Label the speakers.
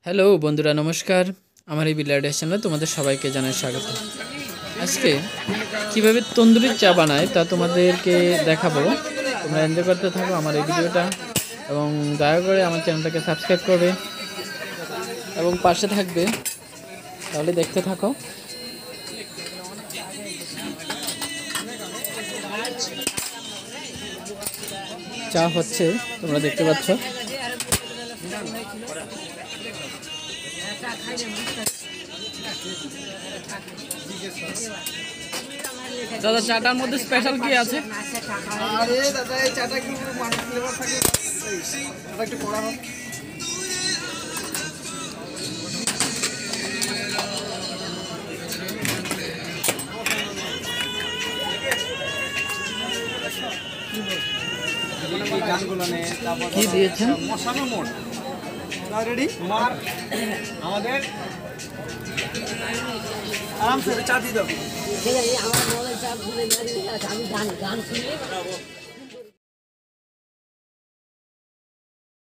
Speaker 1: Hello বন্ধুরা, নমস্কার। আমার এই বিলাইডার চ্যানেলে তোমাদের সবাইকে জানাই স্বাগত। আজকে কিভাবে তন্দুরি চা বানায় তা তোমাদেরকে দেখাবো। তোমরা এনজয় করতে থাকো আমার এই ভিডিওটা এবং দয়া করে আমার চ্যানেলটাকে সাবস্ক্রাইব করবে এবং পাশে থাকবে, তাহলে দেখতে থাকো। চা হচ্ছে, তোমরা দেখতে পাচ্ছ। দাদা, চাটার মধ্যে স্পেশাল কি আছে?
Speaker 2: আরে দাদা, এই চাটা কি মানে ফ্লেভার থাকে, এটা একটু কড়া হোক।
Speaker 1: কি দিয়েছেন?
Speaker 2: মশানো মোট রেডি। আমাদের আরামসে চা দিয়ে দাও।
Speaker 3: ঠিক আছে, আমার মোবাইল চাপ ভুলে আমি গান শুনলে